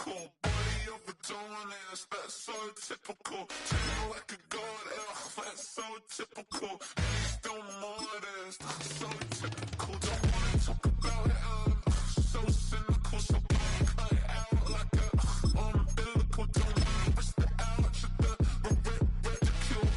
typical. Body overdoing it, that's so typical. Treat like a god, that's so typical. Please don't modest, so typical. Don't wanna talk about it, so cynical. So cut it out like a umbilical. Don't wanna risk the ouch of the ridicule.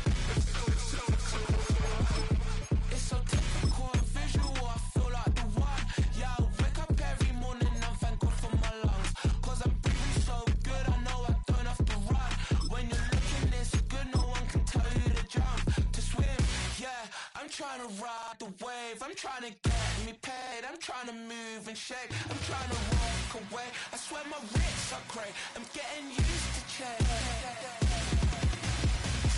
It's so typical and visual, I feel like the one. Yeah, I wake up every morning and thank God for my lungs. Cause I'm breathing so good, I know I don't have to run. When you're looking this good, no one can tell you to jump, to swim. Yeah, I'm trying to ride the wave, I'm trying to get me paid, I'm trying to move and shake, I'm trying to walk away. I swear my writs are great, I'm getting used to change.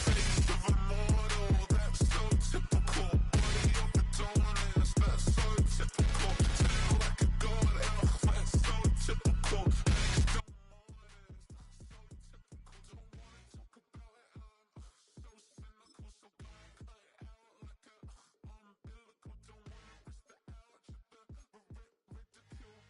Face of a mortal, that's so typical. Body of the dominance, that's so typical. Tell like a god, that's so typical. Please don't modest, so typical. Don't wanna talk about it, so cynical. So cut it out like a umbilical. Don't wanna risk the ouch of the ridicule.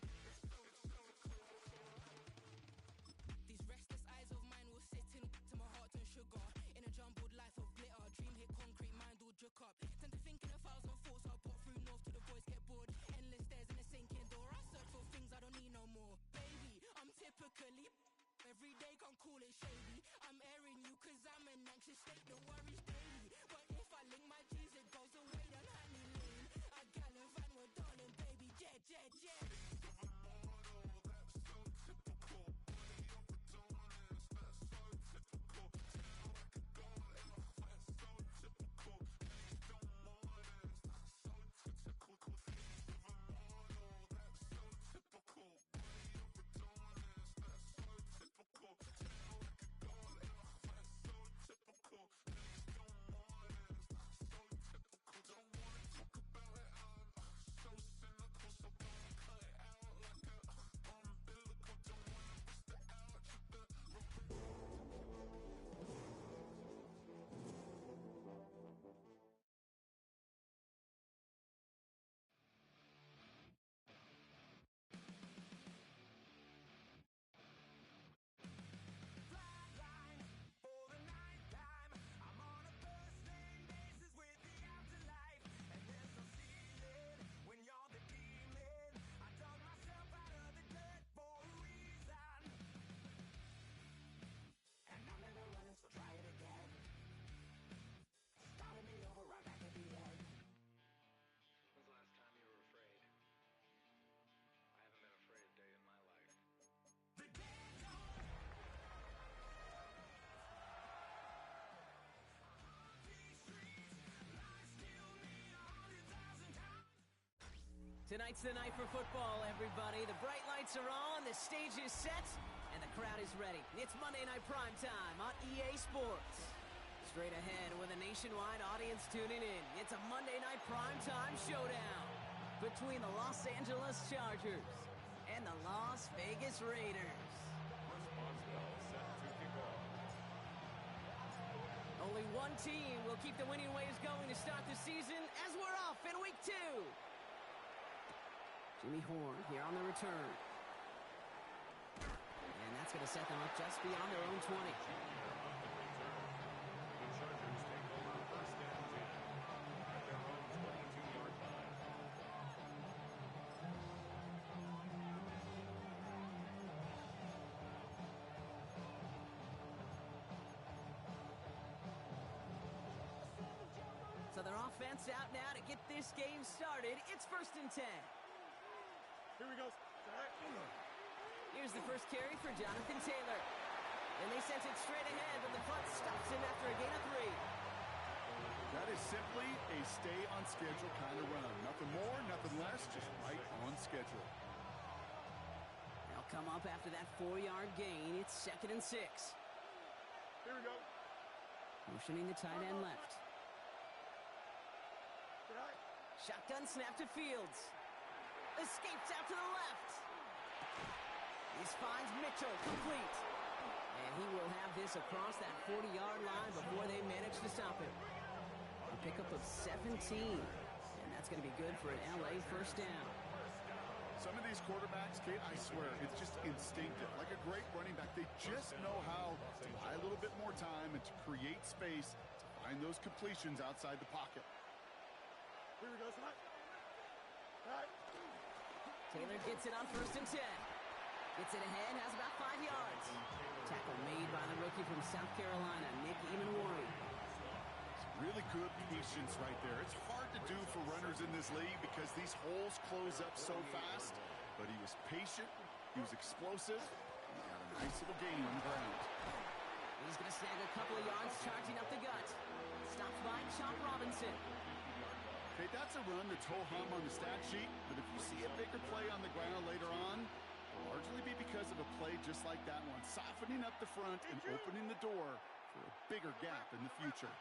These restless eyes of mine will sit in to my heart and sugar. In a jumbled life of glitter, dream hit concrete, mind all jerk up. Tend to think in 1,000 thoughts, I'll pop through north till the voice get bored. Endless stairs in a sinking door, I search for things I don't need no more. Baby, I'm typically every day can't call it shady. I'm airing you cause I'm an anxious state, the worries daily. But if I link my G's, it goes away, then honey lean. I gallivant with darling, baby, jet, jet, jet. That's so typical. Body of the dominance, that's so typical. Tell like a god, that's so typical. Please don't modest, so typical. Feast of a mortal, that's so typical. Body of the dominance, that's so typical. Tell like a god, that's so typical. Please don't modest, so typical. Don't wanna talk about it, so cynical. So cut it out like a umbilical. Don't wanna risk the ouch of the Flatline for the ninth time. I'm on a first name basis with the afterlife, and there's no ceiling when you're the demon. I dug myself out of the dirt for a reason, and I'm never running, so try it again. Starting me over right back at the end. When's the last time you were afraid? I haven't been afraid a day in my life. The dead zone. These streets, lies kill me 100,000 times. Tonight's the night for football, everybody. The bright lights are on, the stage is set, and the crowd is ready. It's Monday Night Primetime on EA Sports. Straight ahead with a nationwide audience tuning in, it's a Monday Night Primetime showdown between the Los Angeles Chargers and the Las Vegas Raiders. Response bell set to kick off. Only one team will keep the winning ways going to start the season as we're off in week 2. Jimmy Horn here on the return. And that's going to set them up just beyond their own 20. On the return, the Chargers take over first and 10 at their own 22-yard line. So their offense out now to get this game started. It's 1st and 10. Here we go. Here's the first carry for Jonathan Taylor. And they sent it straight ahead, but the punt stops him after a gain of 3. That is simply a stay-on-schedule kind of run. Nothing more, nothing less, just right on schedule. They'll come up after that 4-yard gain. It's 2nd and 6. Here we go. Motioning the tight end left. Shotgun snap to Fields. Escapes out to the left. He finds Mitchell complete. And he will have this across that 40-yard line before they manage to stop him. A pickup of 17. And that's going to be good for an LA first down. Some of these quarterbacks, Kate, I swear, it's just instinctive. Like a great running back, they just know how to buy a little bit more time and to create space to find those completions outside the pocket. Here we go, son. Taylor gets it on 1st and 10. Gets it ahead, has about 5 yards. Tackle made by the rookie from South Carolina, Nick Emanwari. Really good patience right there. It's hard to do for runners in this league because these holes close up so fast. But he was patient, he was explosive, and he got a nice little gain on the ground. He's going to snag a couple of yards, charging up the gut. Stops by Chop Robinson. Okay, that's a run that's ho-hum on the stat sheet, but if you see a bigger play on the ground later on, it'll largely be because of a play just like that one, softening up the front and opening the door for a bigger gap in the future.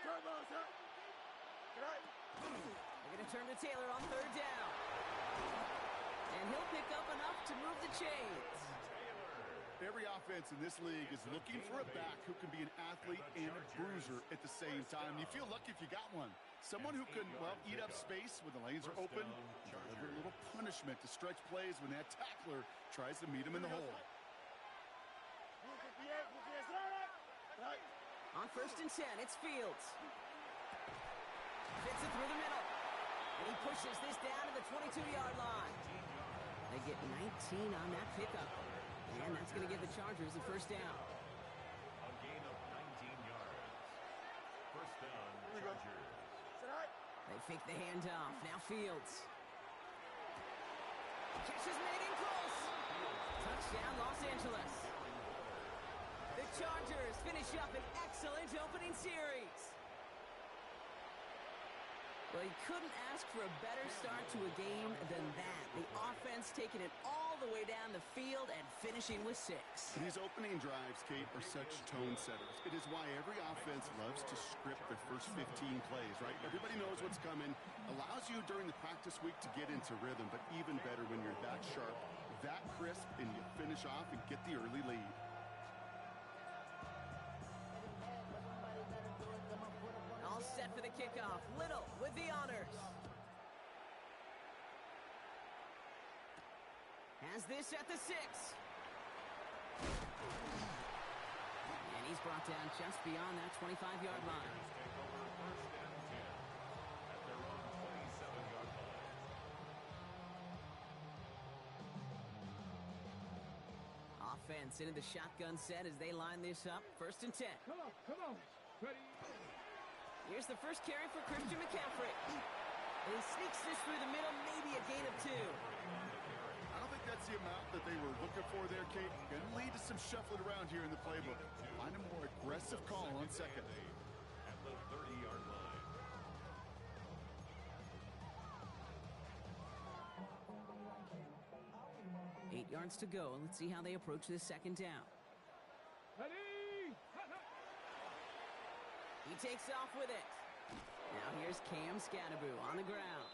They're going to turn to Taylor on 3rd down. And he'll pick up enough to move the chains. Every offense in this league is looking for a back who can be an athlete and a bruiser at the same time. You feel lucky if you got one. Someone who can, well, eat up space when the lanes are open, deliver a little punishment to stretch plays when that tackler tries to meet him in the hole. On 1st and 10, it's Fields. Fits it through the middle. And he pushes this down to the 22-yard line. They get 19 on that pickup. And that's going to give the Chargers the 1st down. A gain of 19 yards. 1st down, Chargers. They fake the handoff. Now Fields. Catch is made in close. Touchdown, Los Angeles. The Chargers finish up an excellent opening series. Well, he couldn't ask for a better start to a game than that. The offense taking it all the way down the field and finishing with 6. These opening drives, Kate, are such tone setters. It is why every offense loves to script their first 15 plays, right? Everybody knows what's coming. Allows you during the practice week to get into rhythm, but even better when you're that sharp, that crisp, and you finish off and get the early lead. All set for the kickoff. Little with the honors. Has this at the 6. And he's brought down just beyond that 25-yard line. Take over 1st and 10 at their own 27-yard line. Offense into the shotgun set as they line this up. 1st and 10. Come on. Ready? Here's the first carry for Christian McCaffrey. And he sneaks this through the middle, maybe a gain of 2. I don't think that's the amount that they were looking for there, Kate. Going to lead to some shuffling around here in the playbook. Find a more aggressive call on 2nd. At the 30-yard line. Eight yards to go. Let's see how they approach this 2nd down. Ready? He takes off with it. Now here's Cam Scadaboo on the ground.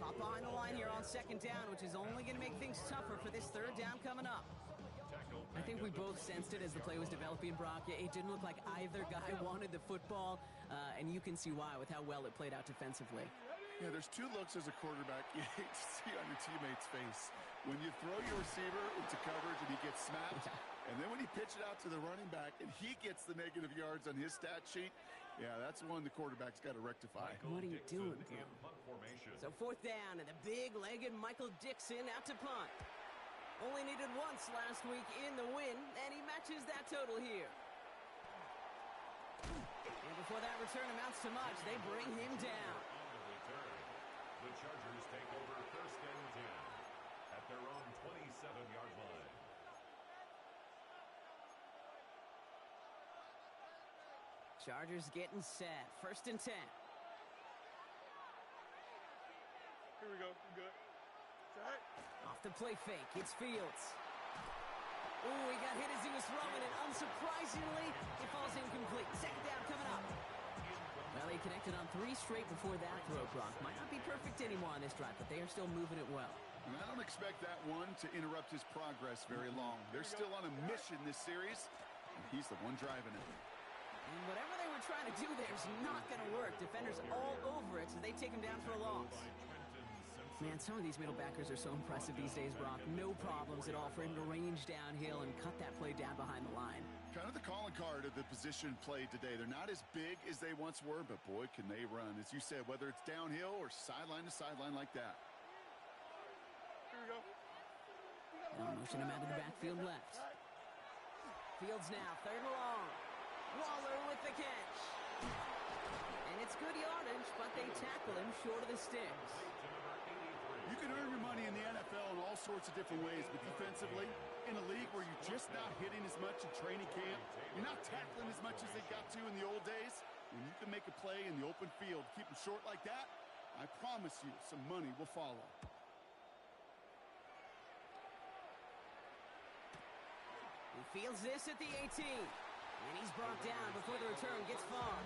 Pop behind the line here on 2nd down, which is only going to make things tougher for this 3rd down coming up. I think we both sensed it as the play was developing, Brock. It didn't look like either guy wanted the football, and you can see why with how well it played out defensively. Yeah, there's 2 looks as a quarterback you hate to see on your teammate's face. When you throw your receiver into coverage and he gets smacked, and then when you pitch it out to the running back and he gets the negative yards on his stat sheet, yeah, that's one the quarterback's got to rectify. What are you doing, bro? In punt formation. So 4th down, and the big-legged Michael Dixon out to punt. Only needed once last week in the win, and he matches that total here. And before that return amounts to much, they bring him down. The Chargers take over 1st and 10 at their own 27-yard line. Chargers getting set. 1st and 10. Here we go. Good. Set. Off the play fake, it's Fields. Ooh, he got hit as he was throwing, and unsurprisingly, it falls incomplete. 2nd down coming up. Well, he connected on 3 straight before that throw, Brock. Might not be perfect anymore on this drive, but they are still moving it well. And I don't expect that one to interrupt his progress very long. They're still on a mission this series, and he's the one driving it. And whatever they were trying to do there is not going to work. Defenders all over it, so they take him down for a loss. Man, some of these middle backers are so impressive these days, Brock. No problems at all for him to range downhill and cut that play down behind the line. Kind of the calling card of the position played today. They're not as big as they once were, but boy, can they run. As you said, whether it's downhill or sideline to sideline like that. Here we go. Now motion him out of the backfield left. Fields now, third and long. Waller with the catch. And it's good yardage, but they tackle him short of the sticks. You can earn your money in the NFL in all sorts of different ways, but defensively, in a league where you're just not hitting as much in training camp, you're not tackling as much as they got to in the old days, when you can make a play in the open field, keep them short like that, I promise you some money will follow. He fields this at the 18. And he's brought down before the return gets far.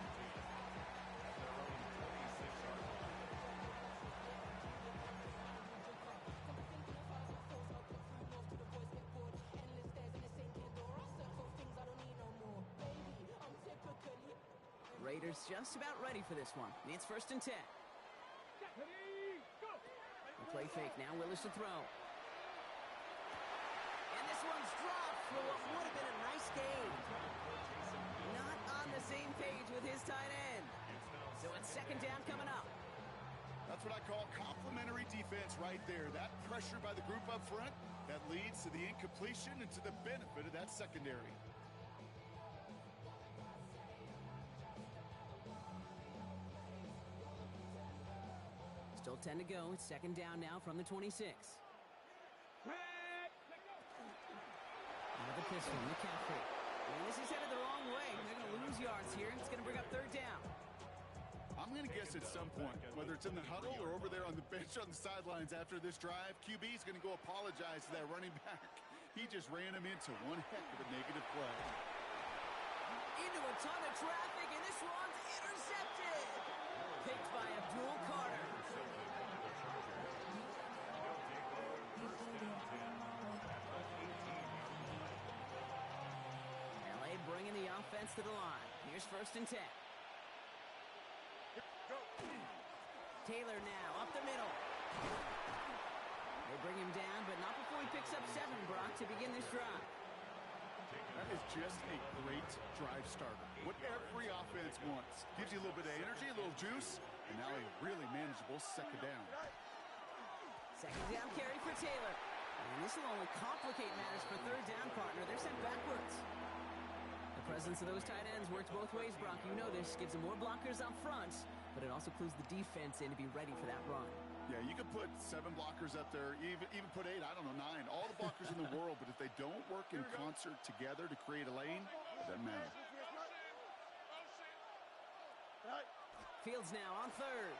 Raiders just about ready for this one. And it's 1st and 10. Ready, go! The play fake now, Willis to throw. And this one's dropped for what would have been a nice game. Not on the same page with his tight end. So it's 2nd down coming up. That's what I call complementary defense right there. That pressure by the group up front, that leads to the incompletion and to the benefit of that secondary. Still 10 to go. It's 2nd down now from the 26. Another pistol, McCaffrey. And this is headed the wrong way. They're going to lose yards here, and it's going to bring up 3rd down. I'm going to guess at some point, whether it's in the huddle or over there on the bench on the sidelines after this drive, QB is going to go apologize to that running back. He just ran him into one heck of a negative play. Into a ton of traffic, and this one's intercepted. Picked by Abdul Carter. LA bringing the offense to the line. Here's 1st and 10. Taylor now, up the middle. They bring him down, but not before he picks up 7, Brock, to begin this drive. That is just a great drive starter. What every offense wants. Gives you a little bit of energy, a little juice, and now a really manageable 2nd down. 2nd down carry for Taylor. And this will only complicate matters for 3rd down, partner. They're sent backwards. The presence of those tight ends works both ways, Brock. You know this. Gives them more blockers up front, but it also clues the defense in to be ready for that run. Yeah, you could put 7 blockers up there, even put 8, I don't know, 9. All the blockers in the world, but if they don't work in concert together to create a lane, it doesn't matter. Fields now on 3rd.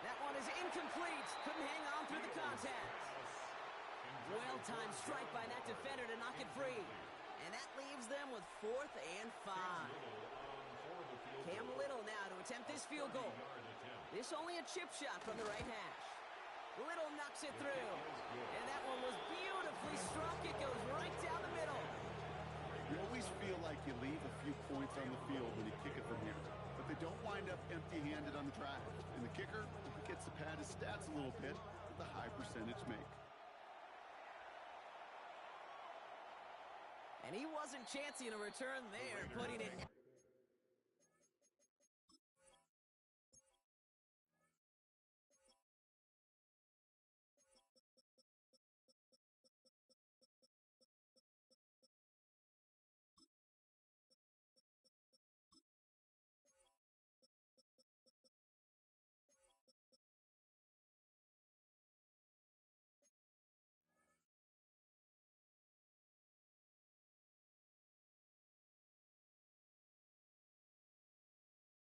That one is incomplete. Couldn't hang on through the contact. Well-timed strike by that defender to knock it free. And that leaves them with 4th and 5. Cam Little now to attempt this field goal. This only a chip shot from the right hash. Little knocks it through. And that one was beautifully struck. It goes right down the middle. You always feel like you leave a few points on the field when you kick it from here. But they don't wind up empty-handed on the drive. And the kicker, if he gets to pad his stats a little bit with a high percentage make. And he wasn't chancing a return there, putting it...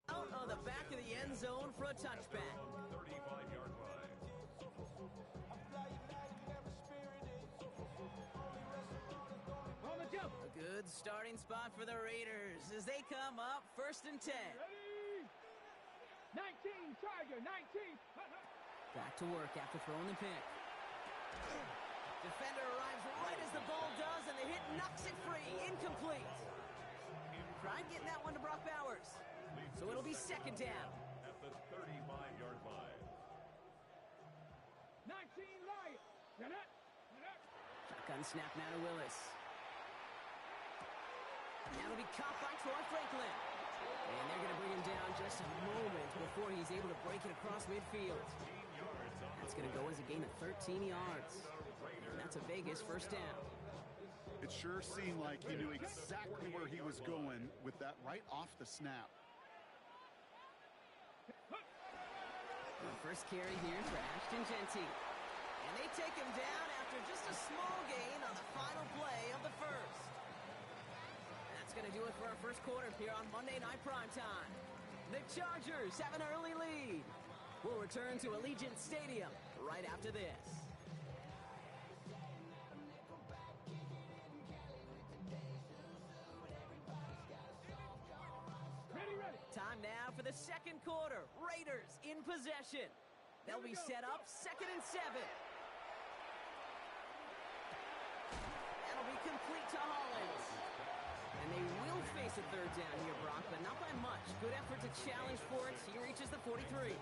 out on the back of the end zone for a touchback. 35-yard line. On the jump! A good starting spot for the Raiders as they come up 1st and 10. Ready! 19, Charger, 19! Back to work after throwing the pick. Defender arrives right as the ball does, and the hit knocks it free. Incomplete. Tried getting that one to Brock Bowers. So it'll be 2nd down. At the 35-yard line. One snap now to Willis. Now it'll be caught by Troy Franklin. And they're going to bring him down just a moment before he's able to break it across midfield. That's going to go as a gain of 13 yards. And that's a Vegas first down. It sure seemed like he knew exactly where he was going with that right off the snap. The first carry here for Ashton Genty. And they take him down after just a small gain on the final play of the first. That's going to do it for our first quarter here on Monday Night Primetime. The Chargers have an early lead. We'll return to Allegiant Stadium right after this. Time now for the second quarter. Raiders in possession. They'll be set up 2nd and 7. That'll be complete to Hollins. And they will face a third down here, Brock, but not by much. Good effort to challenge for it. He reaches the 43.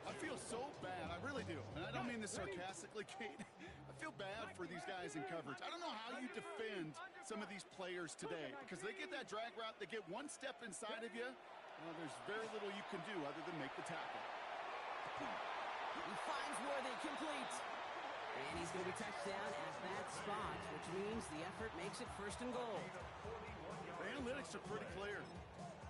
I feel so bad. I really do. And I don't mean this sarcastically, Kate. I feel bad for these guys in coverage. I don't know how you defend some of these players today because they get that drag route, they get one step inside of you. Well, there's very little you can do other than make the tackle. He finds Worthy complete. And he's going to be touched down at that spot, which means the effort makes it 1st and goal. The analytics are pretty clear.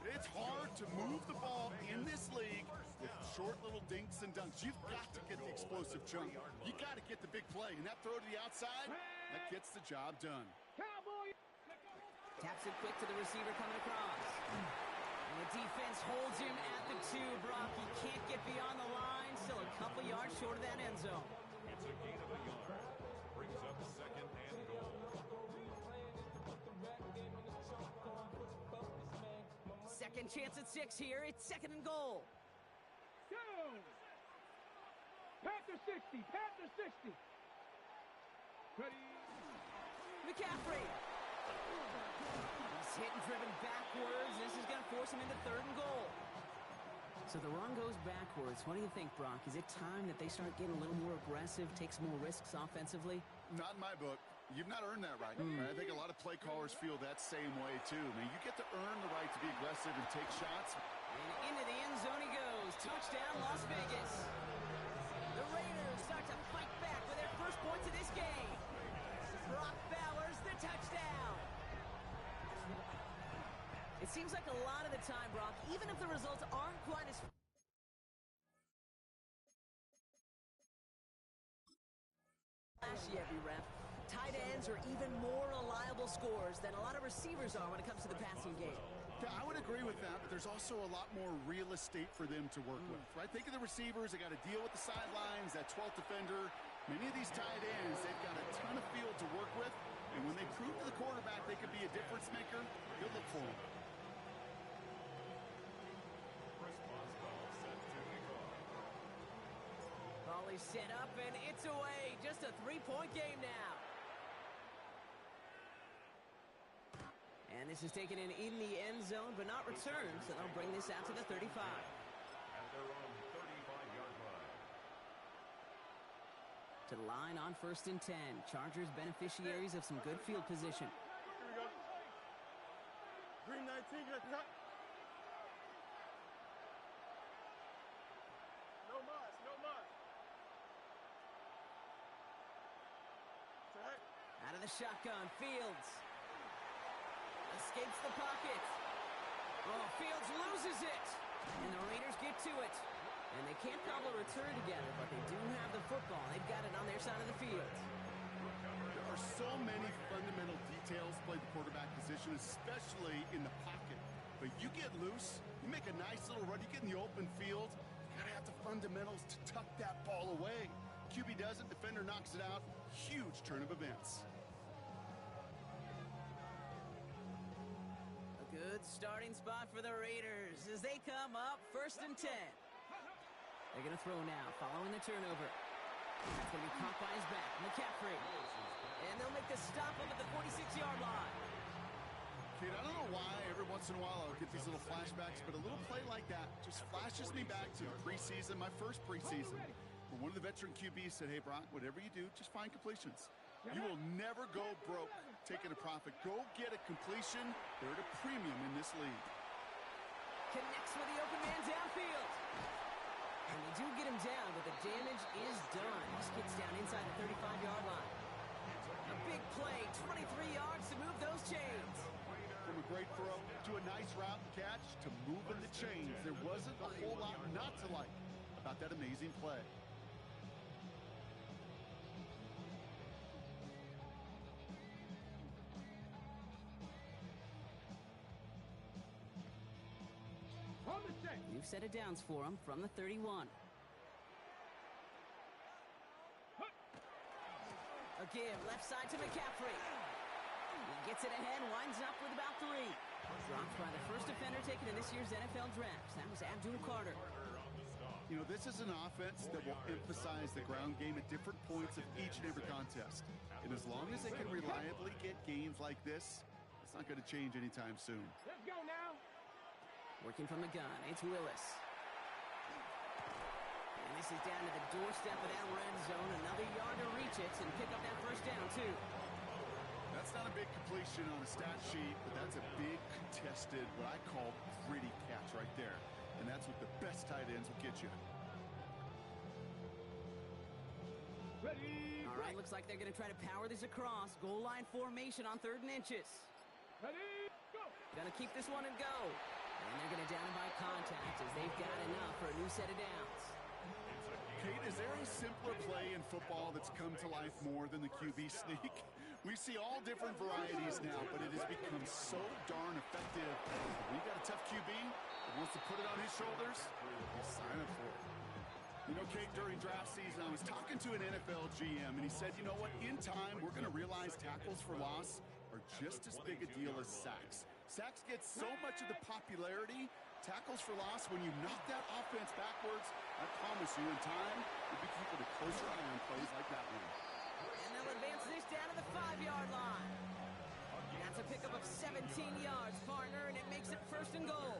It's hard to move the ball in this league with short little dinks and dunks. You've got to get the explosive chunk. You got to get the big play. And that throw to the outside, that gets the job done. Cowboy. Taps it quick to the receiver coming across. And the defense holds him at the 2, Brock. He can't get beyond the line. Still a couple yards short of that end zone. It's a gain of a yard. Brings up 2nd and goal. Second chance at 6 here. It's 2nd and goal. Go. Panther 60. Panther 60. Ready. McCaffrey. He's hit and driven backwards. This is going to force him into 3rd and goal. So the run goes backwards. What do you think, Brock? Is it time that they start getting a little more aggressive, take some more risks offensively? Not in my book. You've not earned that right. I think a lot of play callers feel that same way, too. I mean, you get to earn the right to be aggressive and take shots. And into the end zone he goes. Touchdown, Las Vegas. The Raiders start to fight back with their first points of this game. Brock Bowers, the touchdown. It seems like a lot of the time, Brock, even if the results aren't quite as... flashy every rep, tight ends are even more reliable scorers than a lot of receivers are when it comes to the passing game. Yeah, I would agree with that, but there's also a lot more real estate for them to work with, right? Think of the receivers. They got to deal with the sidelines, that 12th defender. Many of these tight ends, they've got a ton of field to work with, and when they prove to the quarterback they could be a difference maker, good look for them. Response ball set to kick off. Ball is set up, and it's away. Just a 3-point game now. And this is taken in the end zone, but not returned, so they'll bring this out to the 35. At their own 35-yard line. To the line on 1st and 10. Chargers beneficiaries of some good field position. Here we go. Green 19, get cut. No mas, no mas. Tag. Out of the shotgun, Fields. Escapes the pocket. Oh, Fields loses it. And the Raiders get to it. And they can't cobble a return together, but they do have the football. They've got it on their side of the field. There are so many fundamental details play the quarterback position, especially in the pocket. But you get loose, you make a nice little run, you get in the open field, you gotta have the fundamentals to tuck that ball away. QB doesn't, defender knocks it out. Huge turn of events. A good starting spot for the Raiders as they come up 1st and 10. They're going to throw now, following the turnover. That's going to be caught by his back, McCaffrey. And they'll make the stop up at the 46-yard line. Kid, I don't know why every once in a while I'll get these little flashbacks, but a little play like that just flashes me back to the preseason, my first preseason. Where one of the veteran QBs said, hey, Brock, whatever you do, just find completions. You will never go broke taking a profit. Go get a completion. They're at a premium in this league. Connects with the open man downfield. And they do get him down, but the damage is done. He skids down inside the 35-yard line. A big play, 23 yards to move those chains. From a great throw to a nice route and catch to moving the chains. There wasn't a whole lot not to like about that amazing play. On the check. New set of downs for him from the 31. Again, left side to McCaffrey. He gets it ahead, winds up with about 3. Dropped by the first defender taken in this year's NFL draft. That was Abdul Carter. You know, this is an offense that will emphasize the ground game at different points of each and every contest. And as long as they can reliably get gains like this, it's not going to change anytime soon. Let's go now. Working from the gun, it's Willis. And this is down to the doorstep of that red zone. Another yard to reach it and pick up that first down, too. That's not a big completion on the stat sheet, but that's a big contested, what I call gritty catch right there. And that's what the best tight ends will get you. Ready. All right, looks like they're going to try to power this across. Goal line formation on 3rd and inches. Ready. Go. Gonna keep this one and go. And they're going to down him by contact as they've got enough for a new set of downs. Kate, is there a simpler play in football that's come to life more than the QB sneak? We see all different varieties now, but it has become so darn effective. We got a tough QB that wants to put it on his shoulders. He'll sign up for it. You know, Kate, during draft season, I was talking to an NFL GM, and he said, you know what, in time, we're going to realize tackles for loss are just as big a deal as sacks. Sacks get so much of the popularity. Tackles for loss, when you knock that offense backwards, I promise you, in time, you'll be keeping a closer eye on plays like that one. And they'll advance this down to the 5-yard line. That's a pickup of 17 yards, partner, and it makes it 1st and goal.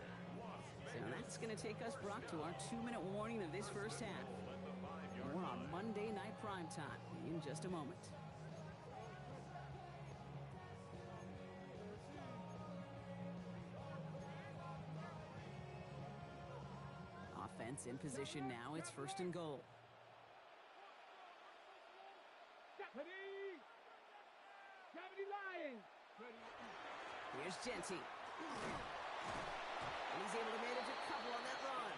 So that's going to take us, Brock, to our 2-minute warning of this first half. More on Monday Night Primetime in just a moment. Offense in position now. It's 1st and goal. Ready. Gravity Lions. Ready. Here's Genty. And he's able to manage a couple on that run.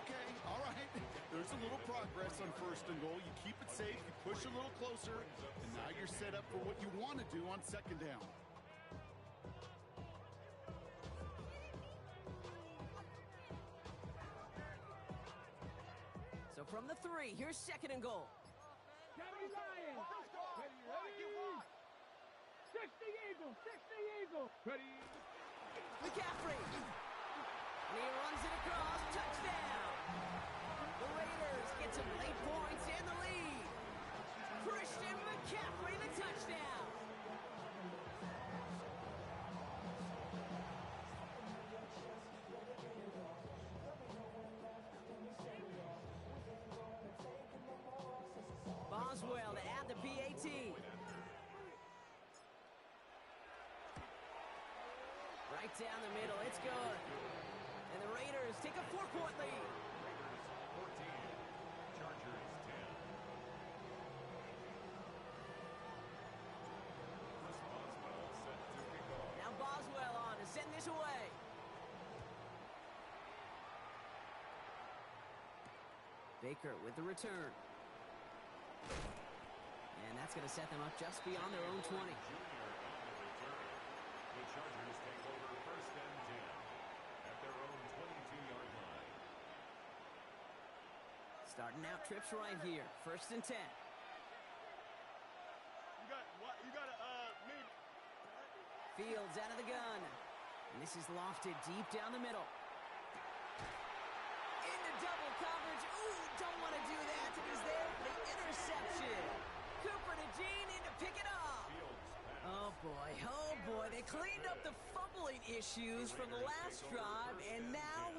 Okay, all right. There's a little progress on 1st and goal. You keep it safe, you push a little closer, and now you're set up for what you want to do on 2nd down. So from the 3, here's 2nd and goal. Gravity Lions. Ready. 60 Eagles. 60 Eagles. Ready. McCaffrey. And he runs it across. Touchdown. The Raiders get some late points and the lead. Christian McCaffrey, the touchdown. Boswell to add the PAT. Right down the middle, it's good. And the Raiders take a 4-point lead. 14, Chargers 10. Chris Boswell set to kick off. Now Boswell on to send this away. Baker with the return. And that's going to set them up just beyond their own 20. Junior on the return. The Chargers take over 1st and 10 at their own 22-yard line. Starting out trips right here. 1st and 10. You got mid. Fields out of the gun. And this is lofted deep down the middle. Into double coverage. Ooh, don't want to do that. It was there for the interception. Cooper to Jean in to pick it up. Oh boy, they cleaned up the fumbling issues from the last drive, and now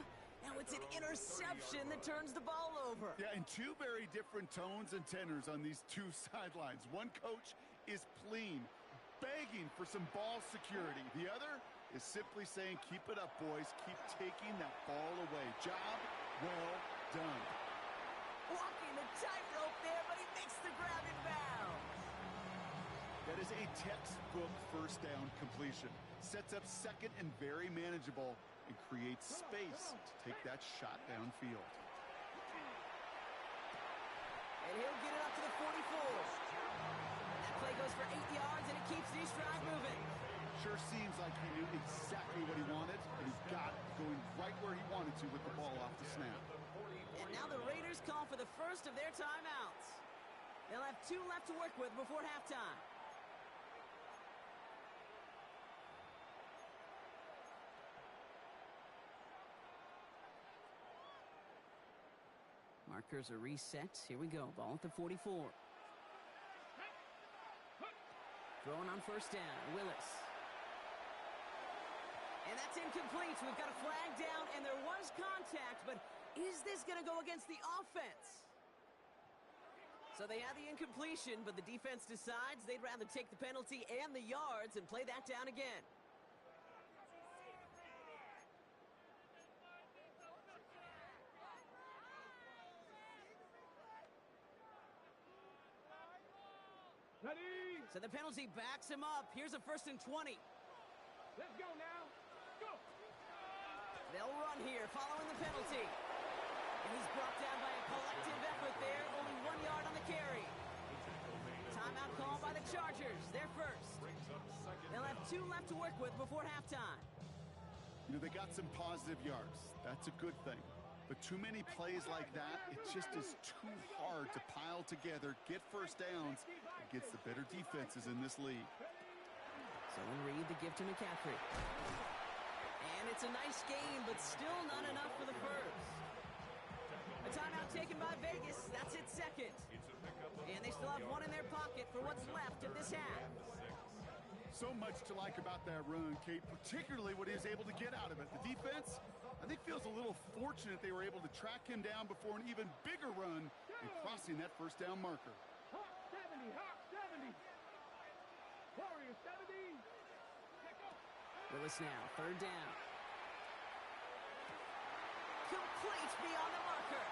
it's an interception that turns the ball over. Yeah, and two very different tones and tenors on these two sidelines. One coach is pleading, begging for some ball security. The other is simply saying, keep it up, boys. Keep taking that ball away. Job well done. Walking the tightrope there, but he makes the grab in bounds. That is a textbook first down completion. Sets up second and very manageable and creates space to take that shot downfield. And he'll get it up to the 44. That play goes for 8 yards, and it keeps the drive moving. Sure seems like he knew exactly what he wanted, and he got it going right where he wanted to with the ball off the snap. And now the Raiders call for the first of their timeouts. They'll have 2 left to work with before halftime. Markers are reset. Here we go. Ball at the 44. Throwing on first down. Willis. And that's incomplete. We've got a flag down, and there was contact, but is this going to go against the offense? So they had the incompletion, but the defense decides they'd rather take the penalty and the yards and play that down again. Ready? So the penalty backs him up. Here's a 1st and 20. Let's go now. Go. They'll run here following the penalty. And he's brought down by a collective effort there. Only 1 yard on the carry. Timeout call by the Chargers. They're first. They'll have 2 left to work with before halftime. You know, they got some positive yards. That's a good thing. But too many plays like that, it just is too hard to pile together, get first downs against the better defenses in this league. So Reed, the gift to McCaffrey. And it's a nice game, but still not enough for the first. A timeout taken by Vegas. That's its second. And they still have 1 in their pocket for what's left of this half. So much to like about that run, Kate, particularly what he was able to get out of it. The defense, I think, feels a little fortunate they were able to track him down before an even bigger run and crossing that first down marker. Hawk 70. Hawk 70. Warrior 70. Willis now, 3rd down. Complete beyond the marker.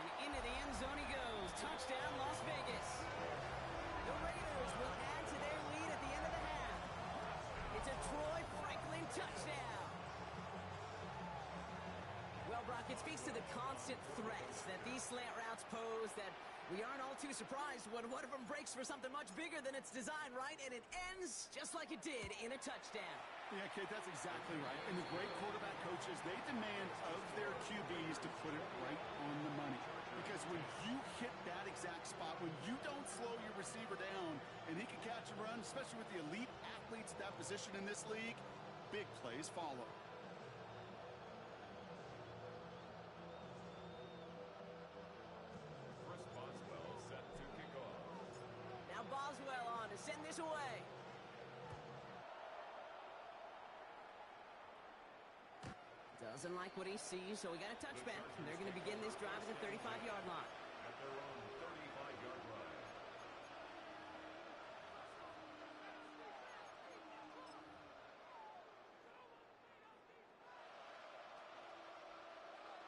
And into the end zone he goes. Touchdown, Las Vegas. The Raiders will add to their lead at the end of the half. It's a Troy Franklin touchdown. Well, Brock, it speaks to the constant threats that these slant routes pose that we aren't all too surprised when one of them breaks for something much bigger than its design, right? And it ends just like it did in a touchdown. Yeah, Kate, that's exactly right. And the great quarterback coaches, they demand of their QBs to put it right on the money. Because when you hit that exact spot, when you don't slow your receiver down and he can catch and run, especially with the elite athletes at that position in this league, big plays follow. Chris Boswell set to kick off. Now Boswell on to send this away. Doesn't like what he sees, so we got a touchback. And they're going to begin this drive at the 35-yard line. At their own 35-yard line.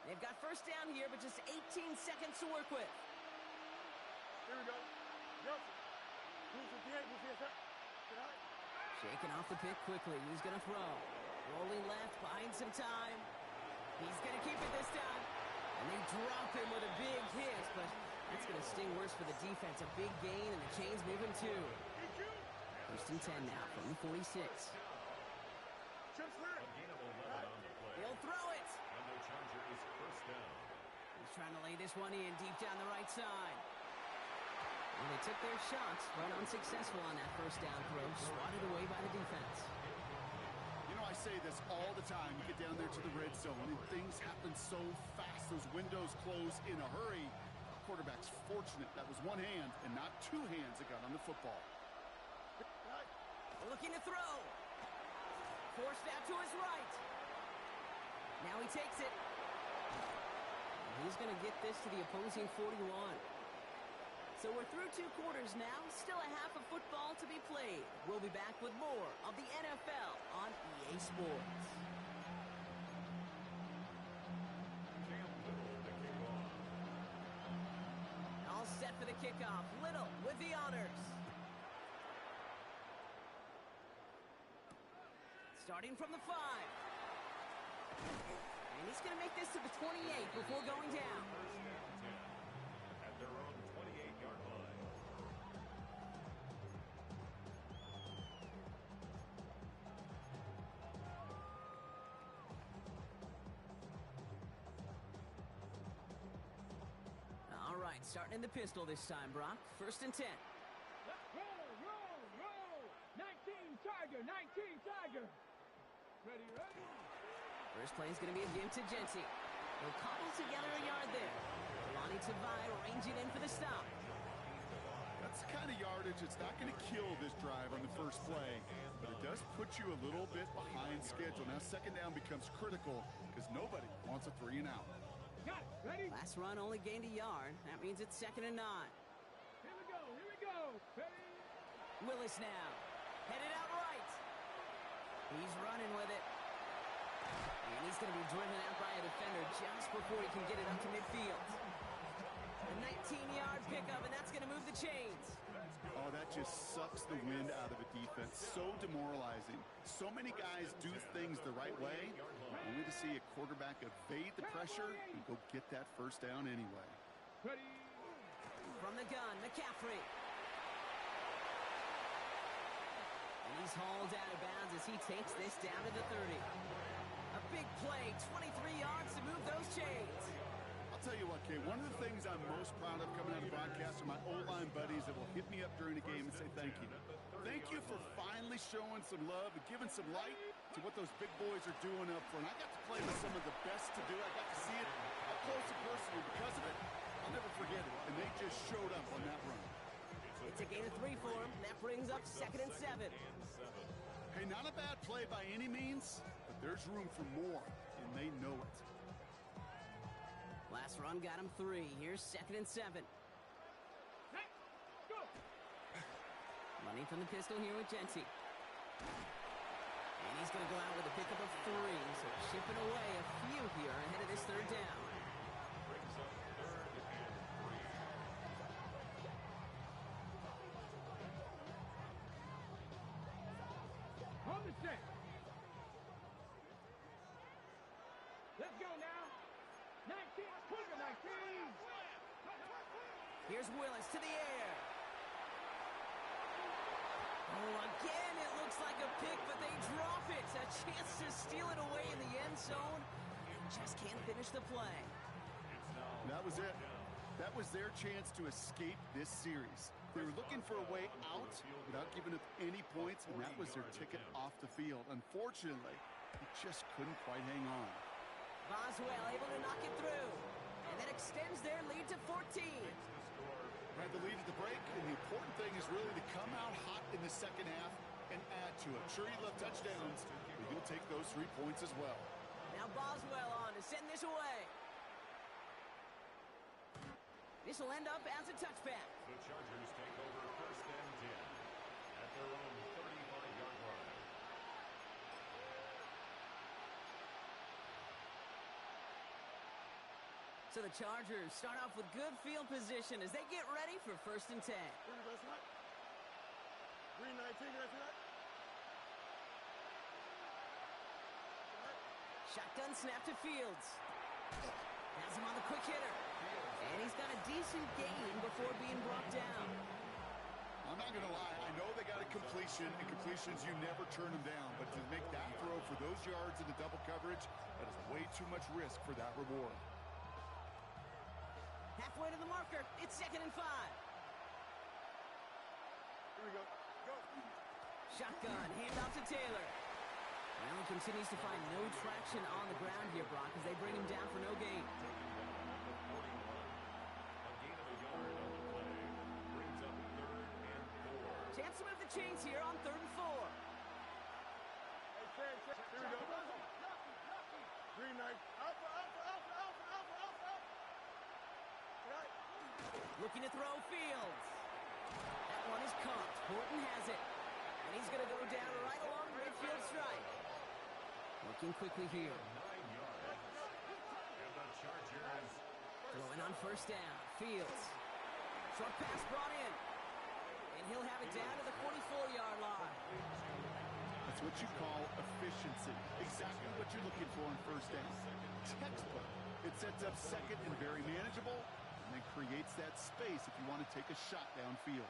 They've got first down here, but just 18 seconds to work with. Here we go. Nelson. Who's the DA? Who's the Shaking off the pick quickly. He's going to throw. Rolling left, buying some time. He's going to keep it this time. And they drop him with a big hit, but that's going to sting worse for the defense. A big gain, and the chain's moving too. First and 10 now from the 46. A gain of 11 on the play. He'll throw it. And the Charger is first down. He's trying to lay this one in deep down the right side. And they took their shots, right unsuccessful on that first down throw, swatted away by the defense. You know, I say this all the time. You get down there to the red zone, and things happen so fast. Those windows close in a hurry. Quarterback's fortunate that was one hand and not two hands that got on the football. Looking to throw. Forced out to his right. Now he takes it. He's going to get this to the opposing 41. So we're through 2 quarters now. Still a half of football to be played. We'll be back with more of the NFL on EA Sports. All set for the kickoff. Little with the honors. Starting from the 5. And he's going to make this to the 28 before going down. First and 10 at their own 28-yard line. All right, starting in the pistol this time, Brock. First and 10. Roll. 19 Tiger, 19 Tiger. Ready. First play is going to be a give to Genty. He'll cobble together a yard there. Lonnie Tavai ranging in for the stop. That's the kind of yardage that's not going to kill this drive on the first play, but it does put you a little bit behind schedule. Now second down becomes critical because nobody wants a 3 and out. Got it. Ready? Last run only gained a yard. That means it's 2nd and 9. Here we go. Ready? Willis now. Headed out right. He's running with it. And he's going to be driven out by a defender just before he can get it up to midfield. A 19-yard pickup, and that's going to move the chains. Oh, that just sucks the wind out of a defense. So demoralizing. So many guys do things the right way, only to see a quarterback evade the pressure and go get that first down anyway. Ready? From the gun, McCaffrey. And he's hauled out of bounds as he takes this down to the 30. A big play, 23 yards to move those chains. I'll tell you what, Kate, one of the things I'm most proud of coming out of broadcast are my O-line buddies that will hit me up during the game and say thank you. Thank you for finally showing some love and giving some light to what those big boys are doing up front. I got to play with some of the best to do it. I got to see it up close and personal. Because of it, I'll never forget it. And they just showed up on that run. It's a gain of 3 for him. That brings up 2nd and 7. Hey, not a bad play by any means, but there's room for more, and they know it. Last run got him 3. Here's 2nd and 7. Hey, go. Money from the pistol here with Genty. And he's going to go out with a pickup of 3. So chipping away a few here ahead of this 3rd down. Brings up 3rd and 3. On the set. Let's go now. 19, put it 19. Here's Willis to the air. Oh, again, it looks like a pick, but they drop it. A chance to steal it away in the end zone and just can't finish the play. That was it. That was their chance to escape this series. They were looking for a way out without giving up any points, and that was their ticket off the field. Unfortunately, he just couldn't quite hang on. Boswell able to knock it through, and that extends their lead to 14. Had the lead at the break, and the important thing is really to come out hot in the second half and add to it. Sure, you love touchdowns, but you'll take those 3 points as well. Now Boswell on to send this away. This will end up as a touchback. The Chargers take over 1st and 10 at their own 35-yard line. So the Chargers start off with good field position as they get ready for 1st and 10. Green 19, can I see that? Shotgun snap to Fields. Has him on the quick hitter. And he's got a decent gain before being brought down. I'm not going to lie. I know they got a completion, and completions, you never turn them down. But to make that throw for those yards in the double coverage, that is way too much risk for that reward. Halfway to the marker. It's 2nd and 5. Here we go. Go. Shotgun, handoff to Taylor. Allen continues to find no traction on the ground here, Brock, as they bring him down for no gain. A gain of a yard on the play. Brings up 3rd and 4. Chance to move the chains here on 3rd and 4. Hey, Sam, here we go. Green 3-9. Alpha, alpha, alpha, alpha, alpha, alpha, alpha. Right. Looking to throw Fields. That one is caught. Horton has it. And he's going to go down right along midfield strike. Working quickly here. 9 yards. And the Chargers Throwing on first down. Fields. Short pass brought in. And he'll have it down to the 44-yard line. That's what you call efficiency. Exactly what you're looking for on first down. Textbook. It sets up second and very manageable, and then creates that space if you want to take a shot downfield.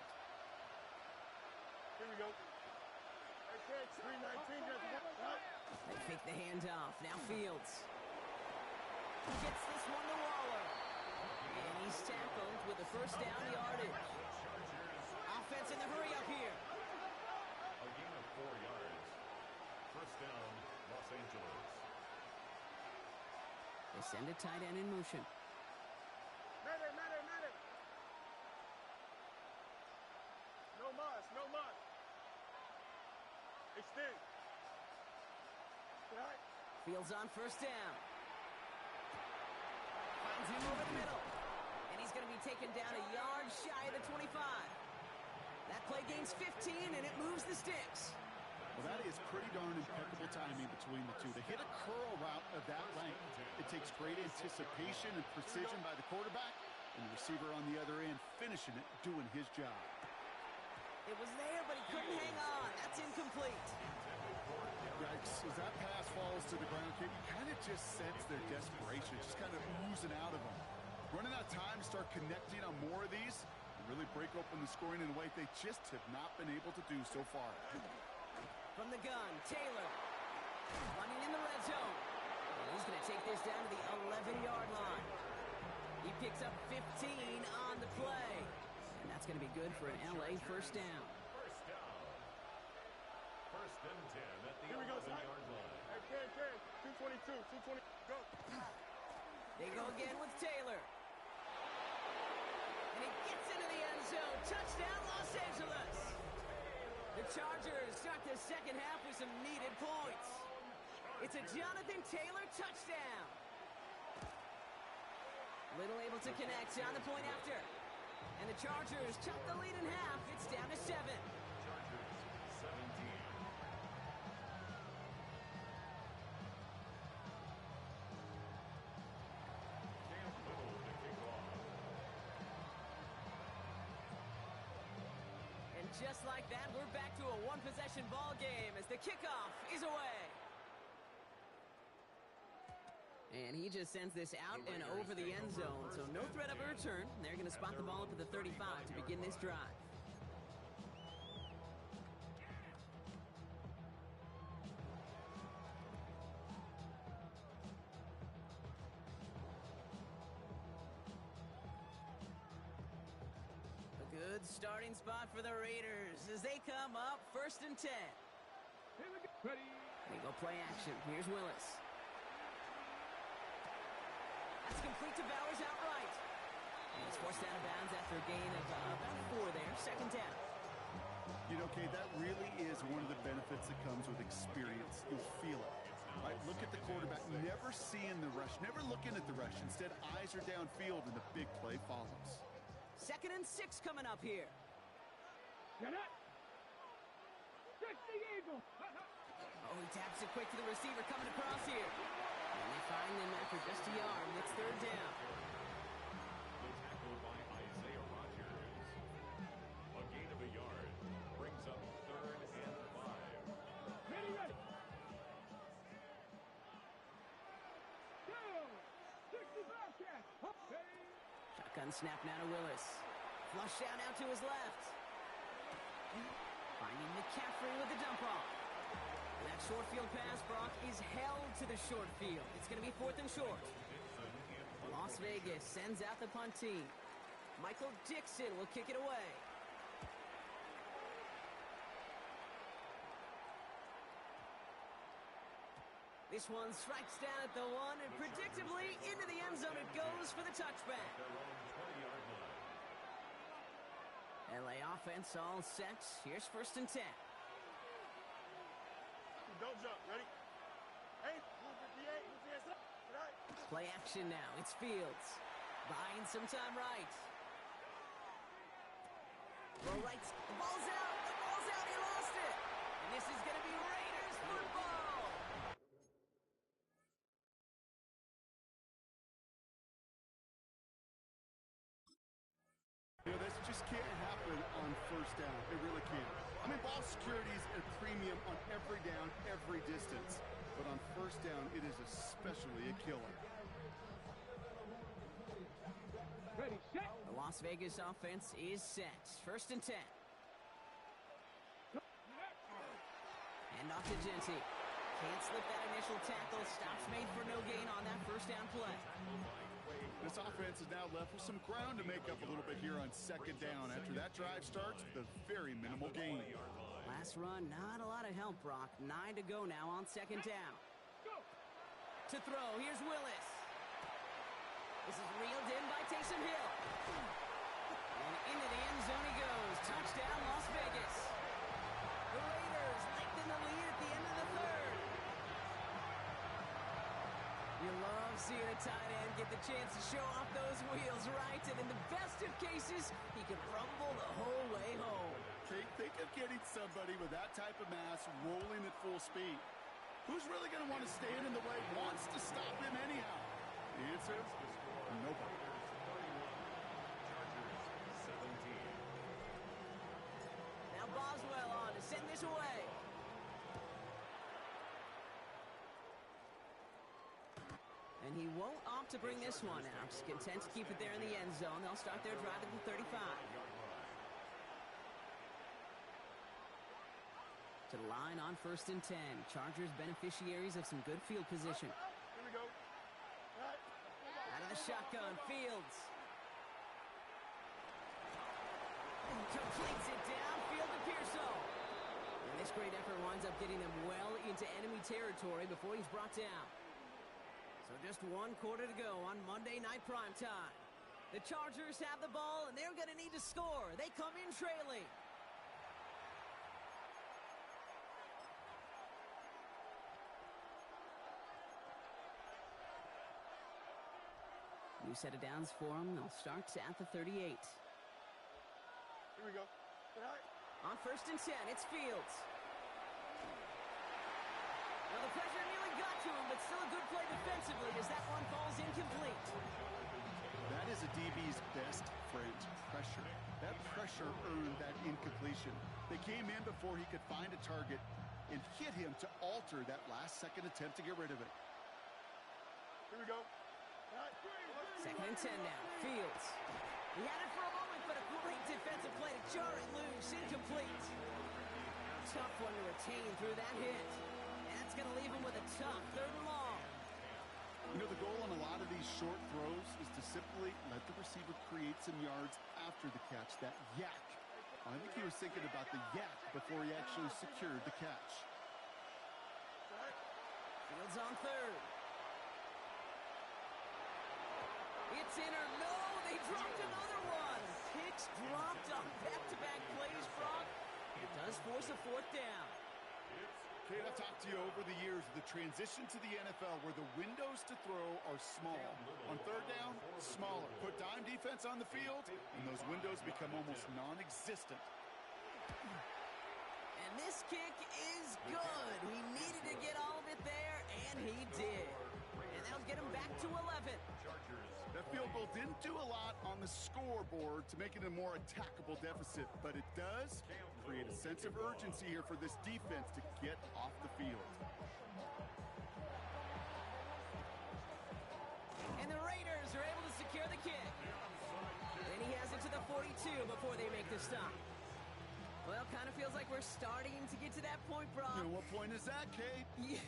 Here we go. Okay, 3-19. Right. They fake the handoff. Now Fields. Gets this one to Waller. And he's tackled with a first down yardage. Offense in the hurry up here. a gain of 4 yards. First down, Los Angeles. They send a tight end in motion. Medic, medic, medic. No mas, no mas. Extend. Right. Fields on first down. Finds him over the middle. And he's going to be taken down a yard shy of the 25. That play gains 15, and it moves the sticks. Well, that is pretty darn impeccable timing between the two. To hit a curl route of that length, it takes great anticipation and precision by the quarterback, and the receiver on the other end finishing it, doing his job. It was there, but he couldn't hang on. That's incomplete. Yikes, as that pass falls to the ground, you kind of just sense their desperation, just kind of oozing out of them. Running out of time to start connecting on more of these and really break open the scoring in a way they just have not been able to do so far. From the gun, Taylor. Running in the red zone. And he's going to take this down to the 11-yard line. He picks up 15 on the play. And that's going to be good for an LA first down. First down. First and 10 at the Here we go, 11-yard line. Hey, 10, 222, 220. Go. They go again with Taylor. And he gets into the end zone. Touchdown, Los Angeles. The Chargers start the second half with some needed points. It's a Jonathan Taylor touchdown. Little able to connect on the point after. And the Chargers chop the lead in half. It's down to 7. Chargers 17. Cam Little to kick off. And just like that, we're back to a one-possession ball game as the kickoff is away. And he just sends this out and over the end zone, so no threat of a return. They're going to spot the ball up at the 35 to begin this drive. A good starting spot for the Raiders as they come up first and 10. Here we go. Ready. They go play action. Here's Willis. That's complete to Bowers outright. And he's forced out of bounds after a gain of about 4 there. Second down. You know, Kate, that really is one of the benefits that comes with experience. You'll feel it. Right? Look at the quarterback, never seeing the rush, never looking at the rush. Instead, eyes are downfield, and the big play follows. 2nd and 6 coming up here. Get it. 60 Eagle. Oh, he taps it quick to the receiver coming across here. And they find them after just a yard. It's 3rd down. The tackle by Isaiah Rogers. A gain of a yard brings up 3rd and 5. Ready, ready. Go. 65 catch. Ready. Shotgun snap now to Willis. Flush down out to his left. Finding McCaffrey with the dump off. And that short field pass, Brock, is held to the short field. It's going to be 4th and short. Las Vegas sends out the punt team. Michael Dixon will kick it away. This one strikes down at the 1, and predictably into the end zone it goes for the touchback. Their own 20-yard line. LA offense all set. Here's 1st and 10. Don't jump. Ready? Hey, 58, 58. Play action now. It's Fields. Buying some time right. Throw right. The ball's out. The ball's out. He lost it. And this is going to be Raiders football. You know, this just can't happen on first down. It really can't. I mean, ball security is a premium on every down, every distance. But on first down, it is especially a killer. Ready, set. The Las Vegas offense is set. 1st and 10. And off to Genty. Can't slip that initial tackle. Stops made for no gain on that first down play. This offense is now left with some ground to make up a little bit here on 2nd down. After that drive starts, the very minimal gain. Last run, not a lot of help, Brock. 9 to go now on 2nd down. To throw, here's Willis. This is reeled in by Taysom Hill. And into the end zone he goes. Touchdown, Las Vegas. The Raiders lengthen the lead at the end of the 3rd. You love seeing a tight end get the chance to show off those wheels, right? And in the best of cases, he can rumble the whole way home. Think of getting somebody with that type of mass rolling at full speed. Who's really going to want to stand in the way, wants to stop him anyhow? The answer? Nobody. Now Boswell on to send this away. And he won't opt to bring this one out. Just content to keep it there in the end zone. They'll start their drive at the 35. To the line on 1st and 10. Chargers beneficiaries of some good field position. Here we go. Out of the shotgun, Fields. And completes it downfield to Pearson. And this great effort winds up getting them well into enemy territory before he's brought down. So just 1 quarter to go on Monday Night Primetime. The Chargers have the ball, and they're going to need to score. They come in trailing. New set of downs for them. They'll start at the 38. Here we go. On 1st and 10, it's Fields. Well, the pressure nearly got to him, but still a good play defensively as that one falls incomplete. That is a DB's best friend, pressure. That pressure earned that incompletion. They came in before he could find a target and hit him to alter that last-second attempt to get rid of it. Here we go. 2nd and 10 now. Fields. He had it for a moment, but a great defensive play to jar it loose. Incomplete. Tough one to retain through that hit. That's going to leave him with a tough 3rd and long. You know, the goal on a lot of these short throws is to simply let the receiver create some yards after the catch, that yak. I think he was thinking about the yak before he actually secured the catch. Fields on 3rd. It's in or no, they dropped another one. Picks dropped on back-to-back plays, Brock. It does force a 4th down. Kate, I've talked to you over the years of the transition to the NFL where the windows to throw are small. On 3rd down, smaller. Put dime defense on the field, and those windows become almost non-existent. And this kick is good. He needed to get all of it there, and he did. And that'll get him back to 11. That field goal didn't do a lot on the scoreboard to make it a more attackable deficit, but it does create a sense of urgency here for this defense to get off the field. And the Raiders are able to secure the kick. Then he has it to the 42 before they make the stop. Well, kind of feels like we're starting to get to that point, Brock. And what point is that, Kate? You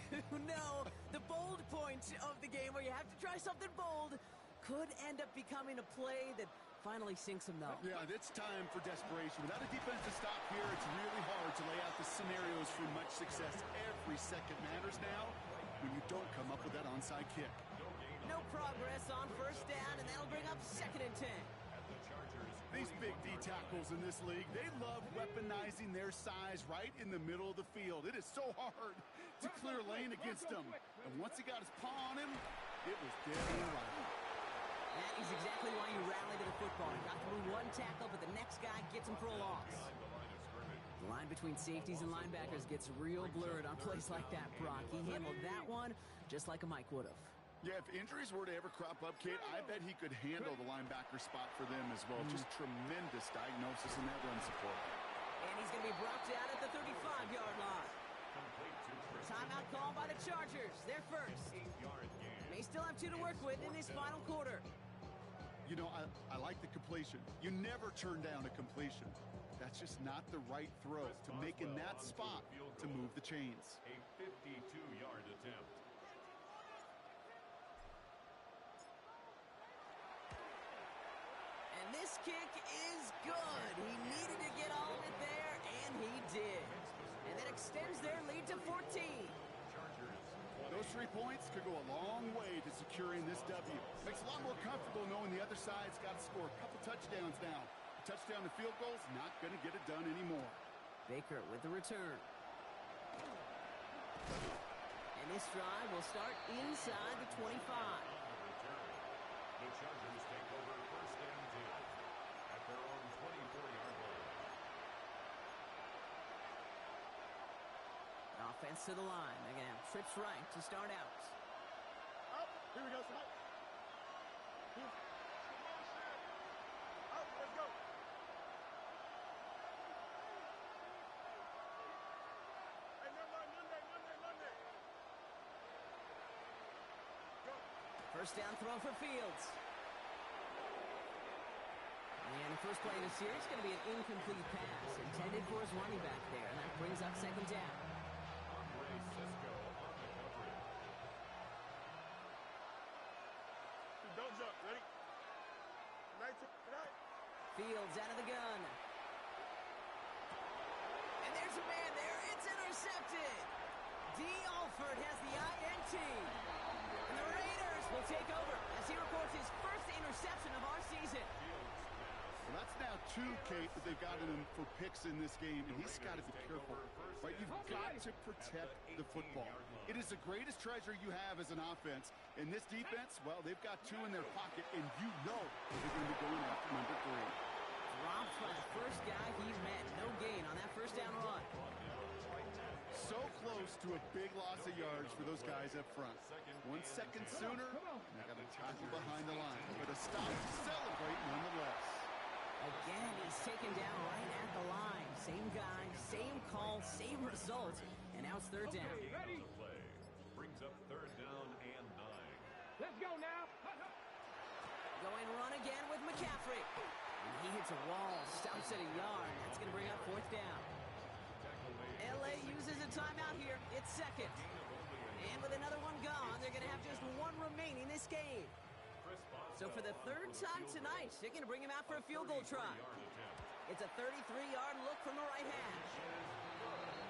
know, the bold point of the game where you have to try something bold could end up becoming a play that finally sinks him, though. Yeah, it's time for desperation. Without a defensive stop here, it's really hard to lay out the scenarios for much success. Every second matters now when you don't come up with that onside kick. No progress on 1st down, and that'll bring up 2nd and 10. These big D tackles in this league, they love weaponizing their size right in the middle of the field. It is so hard to clear lane against them. And once he got his paw on him, It was dead on arrival. That is exactly why you rally to the football. You got through one tackle, but the next guy gets him for a loss. The line between safeties and linebackers gets real blurred on plays like that, Brock. He handled that one just like a Mike would have. Yeah, if injuries were to ever crop up, Kate, I bet he could handle the linebacker spot for them as well. Just tremendous diagnosis in that run support. And he's going to be brought down at the 35-yard line. Timeout call by the Chargers. They're first. May still have 2 to work with in this final quarter. You know, I like the completion. You never turn down a completion. That's just not the right throw to make in that spot to move the chains. A 52-yard attempt. And this kick is good. He needed to get all of it there, and he did. And that extends their lead to 14. Those 3 points could go a long way to securing this W. Makes it a lot more comfortable knowing the other side's got to score a couple touchdowns now. A touchdown to field goal's not going to get it done anymore. Baker with the return. And this drive will start inside the 25. The Chargers take over first and 10 at their own 24-yard line. Offense to the line. They're going to have trips right to start out. Up. Here we go, somebody. Here. Up. Let's go. Hey, Monday. Go. First down throw for Fields. And the first play of the series is going to be an incomplete pass intended for his running back there. And that brings up second down. Don't jump. Ready? Tonight. Fields out of the gun. And there's a man there. It's intercepted. D. Alford has the INT. And the Raiders will take over as he records his first interception of our season. Well, that's now 2, Kate, that they've gotten him for picks in this game, and he's got to be careful. Right? You've got to protect the football. It is the greatest treasure you have as an offense. And this defense, well, they've got 2 in their pocket, and you know they're going to be going after number 3. Dropped by the first guy he met. No gain on that first down run. So close to a big loss of yards for those guys up front. 1 second sooner, they got a tackle behind the line. But a stop to celebrate nonetheless. Again, he's taken down right at the line. Same guy, same call, same result. And now it's third down. Ready? Play brings up third down and 9. Let's go now. Going run again with McCaffrey. And he hits a wall, stops at a yard. That's going to bring up fourth down. LA uses a timeout here. It's second. And with another one gone, they're going to have just 1 remaining this game. So for the 3rd time tonight, they're going to bring him out for a field goal try. It's a 33-yard look from the right hash.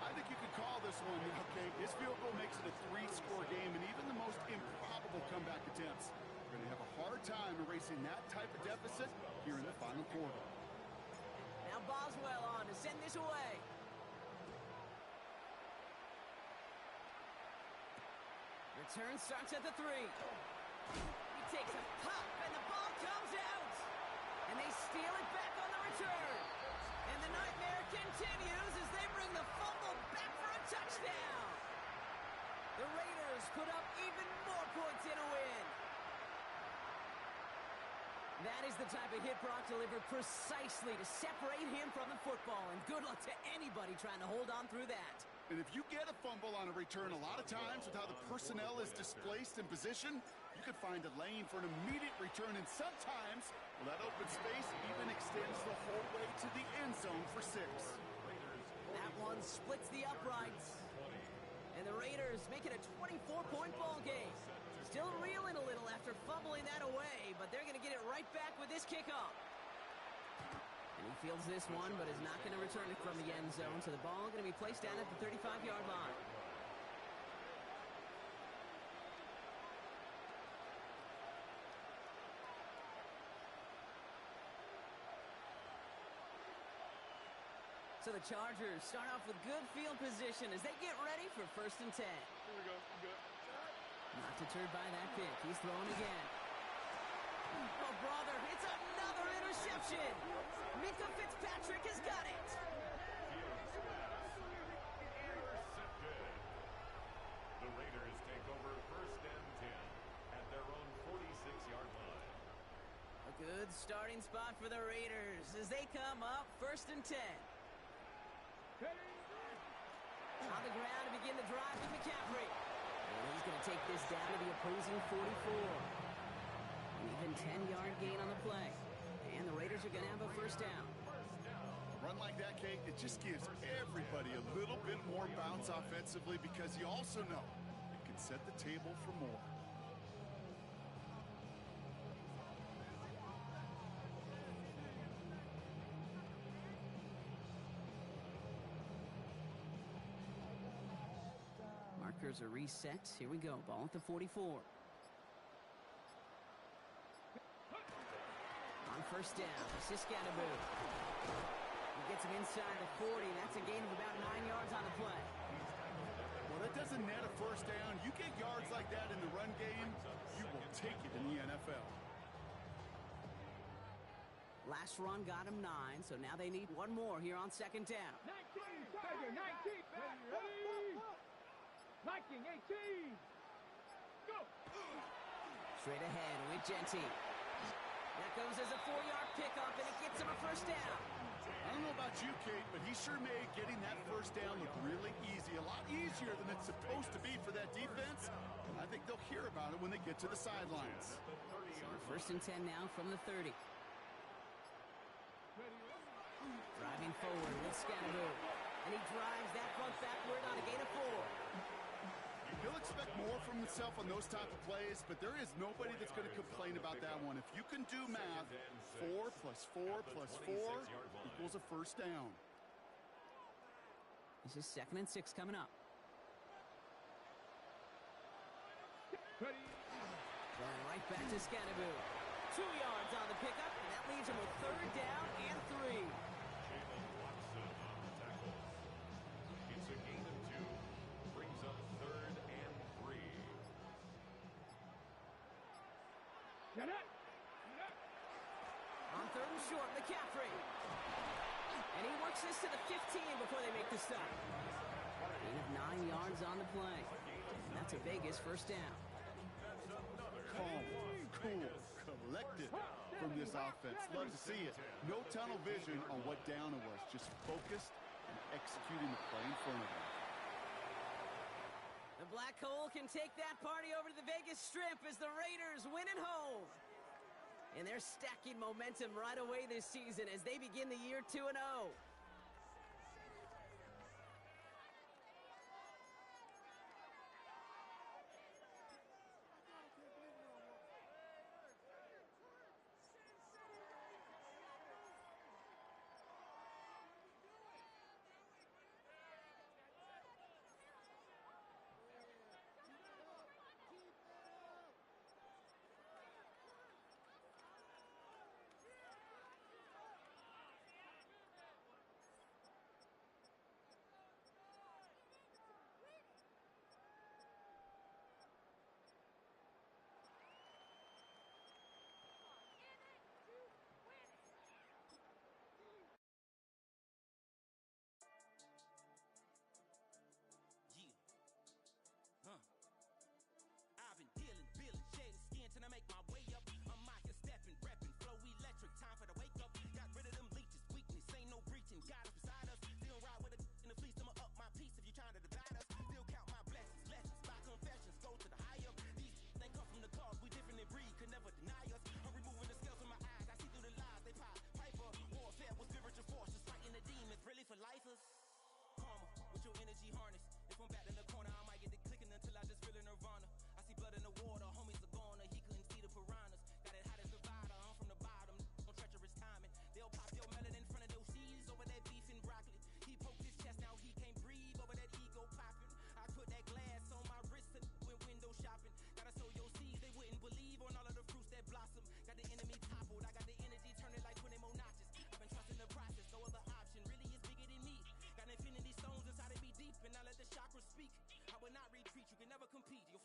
I think you could call this one, okay? This field goal makes it a 3-score game, and even the most improbable comeback attempts are going to have a hard time erasing that type of deficit here in the final quarter. Now Boswell on to send this away. Return starts at the 3. He takes a pop, and the ball comes out. And they steal it back on the return. And the nightmare continues as they bring the fumble back for a touchdown. The Raiders put up even more points in a win. That is the type of hit Brock delivered precisely to separate him from the football. And good luck to anybody trying to hold on through that. And if you get a fumble on a return, a lot of times with how the personnel is displaced in position, you could find a lane for an immediate return, and sometimes well, that open space even extends the whole way to the end zone for 6. That one splits the uprights. And the Raiders make it a 24-point ball game. Still reeling a little after fumbling that away, but they're going to get it right back with this kickoff. And he fields this one, but is not going to return it from the end zone, so the ball going to be placed down at the 35-yard line. So the Chargers start off with good field position as they get ready for first and 10. Here we go. Good. Not deterred by that pick. He's throwing again. Oh, brother, it's another interception. Minka Fitzpatrick has got it. Intercepted. The Raiders take over first and 10 at their own 46-yard line. A good starting spot for the Raiders as they come up first and 10. On the ground to begin the drive with McCaffrey. And he's going to take this down to the opposing 44. An even 10-yard gain on the play. And the Raiders are going to have a first down. A run like that, Kate, it just gives everybody a little bit more bounce offensively because you also know it can set the table for more. Markers are reset. Here we go. Ball at the 44. On first down, Siskanabu. He gets him inside the 40. That's a gain of about 9 yards on the play. Well, that doesn't net a first down. You get yards like that in the run game, you will take it in the NFL. Last run got him 9, so now they need one more here on second down. 19, Tiger, 19. Ready? Viking, 18. Go. Straight ahead with Genty. That goes as a 4-yard pickup, and it gets him a first down. I don't know about you, Kate, but he sure made getting that first down look really easy. A lot easier than it's supposed to be for that defense. And I think they'll hear about it when they get to the sidelines. So first and 10 now from the 30. Driving forward with Scannaboo. And he drives that front backward on a gain of 4. He'll expect more from himself on those type of plays, but there is nobody that's going to complain about that one. If you can do math, 4 plus 4 plus 4 equals a first down. This is 2nd and 6 coming up. Ready? Going right back to Scannaboo. 2 yards on the pickup, and that leaves him with 3rd down and 3. Jalen Watson on the tackle. It's a gain of 2. Brings up 3rd and 3. Get it. On 3rd and short, McCaffrey. And he works this to the 15 before they make the stop. Gain of 9 yards on the play. And that's a Vegas first down. Calm, cool, collected from this offense. Love to see it. No tunnel vision on what down it was. Just focused and executing the play in front of them. The Black Hole can take that party over to the Vegas Strip as the Raiders win at home. And they're stacking momentum right away this season as they begin the year 2-0.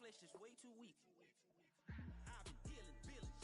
flesh is way too weak. I've been dealing billions.